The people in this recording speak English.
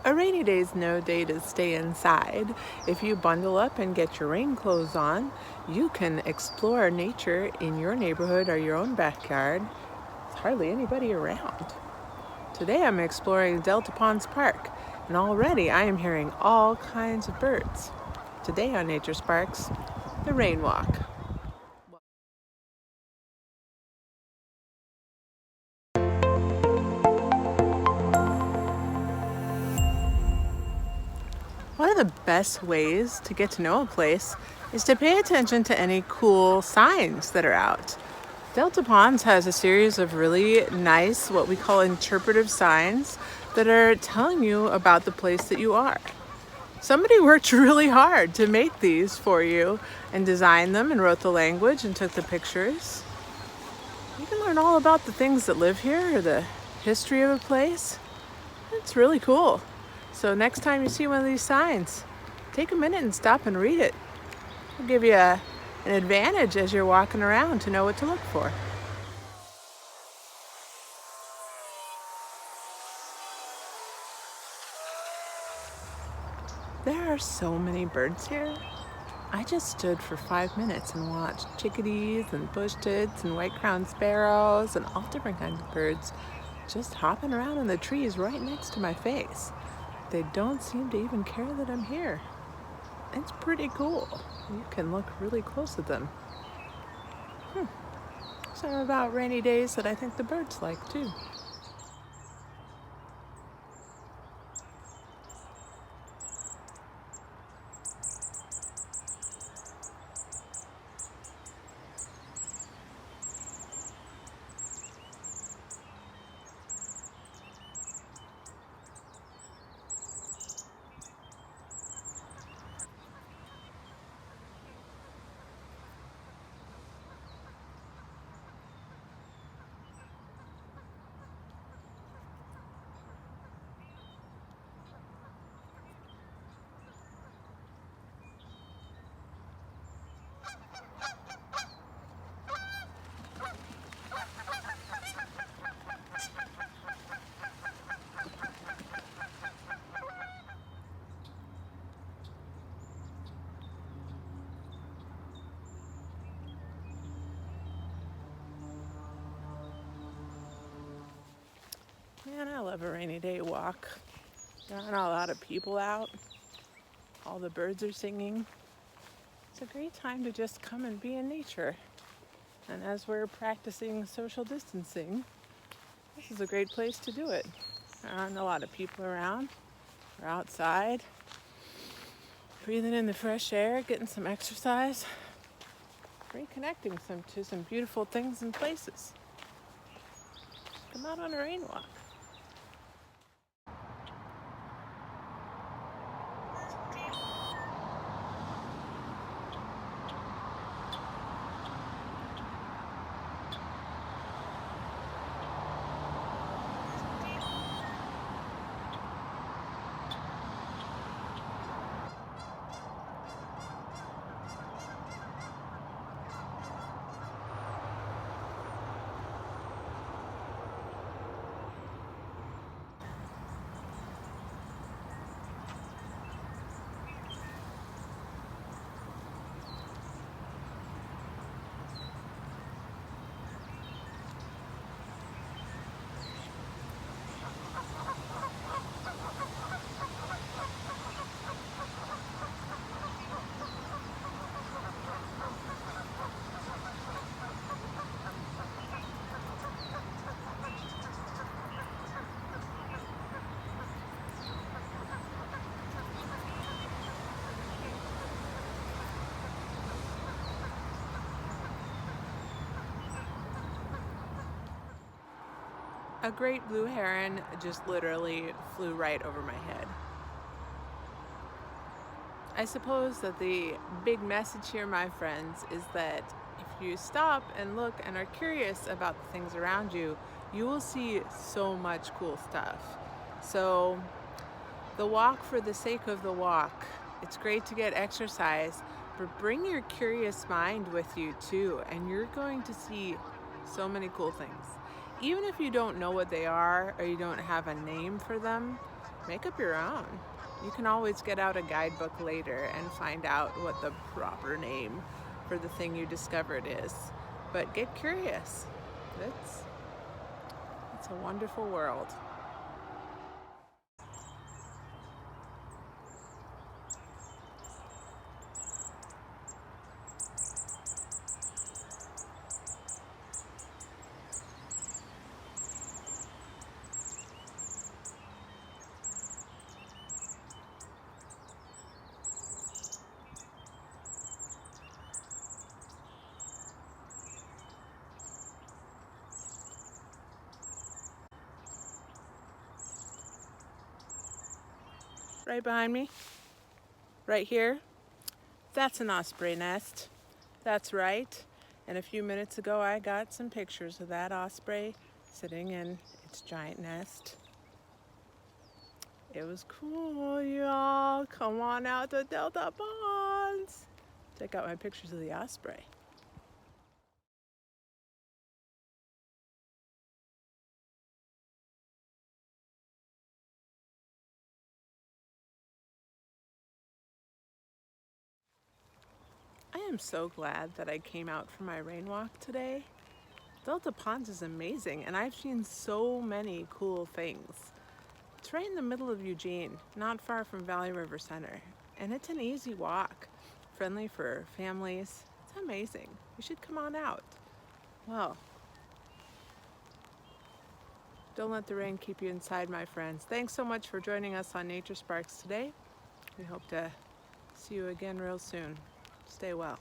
A rainy day's no day to stay inside. If you bundle up and get your rain clothes on, you can explore nature in your neighborhood or your own backyard. There's hardly anybody around. Today I'm exploring Delta Ponds Park, and already I am hearing all kinds of birds. Today on Nature Sparks, the rain walk. One of the best ways to get to know a place is to pay attention to any cool signs that are out. Delta Ponds has a series of really nice, what we call interpretive signs that are telling you about the place that you are. Somebody worked really hard to make these for you and designed them and wrote the language and took the pictures. You can learn all about the things that live here or the history of a place. It's really cool. So next time you see one of these signs, take a minute and stop and read it. It'll give you an advantage as you're walking around to know what to look for. There are so many birds here. I just stood for 5 minutes and watched chickadees and bush tits and white-crowned sparrows and all different kinds of birds just hopping around in the trees right next to my face. They don't seem to even care that I'm here. It's pretty cool. You can look really close at them. Something about rainy days that I think the birds like too. Man, I love a rainy day walk. There aren't a lot of people out. All the birds are singing. It's a great time to just come and be in nature. And as we're practicing social distancing, this is a great place to do it. There aren't a lot of people around. We're outside, breathing in the fresh air, getting some exercise, reconnecting to some beautiful things and places. Come out on a rain walk. A great blue heron just literally flew right over my head. I suppose that the big message here, my friends, is that if you stop and look and are curious about the things around you, you will see so much cool stuff. So the walk for the sake of the walk, it's great to get exercise, but bring your curious mind with you too, and you're going to see so many cool things. Even if you don't know what they are or you don't have a name for them, make up your own. You can always get out a guidebook later and find out what the proper name for the thing you discovered is. But get curious. It's a wonderful world. Right behind me, right here, that's an osprey nest. That's right. And a few minutes ago, I got some pictures of that osprey sitting in its giant nest. It was cool, y'all. Come on out to Delta Ponds. Check out my pictures of the osprey. I am so glad that I came out for my rain walk today. Delta Ponds is amazing, and I've seen so many cool things. It's right in the middle of Eugene, not far from Valley River Center, and it's an easy walk, friendly for families. It's amazing. You should come on out. Well, don't let the rain keep you inside, my friends. Thanks so much for joining us on Nature Sparks today. We hope to see you again real soon. Stay well.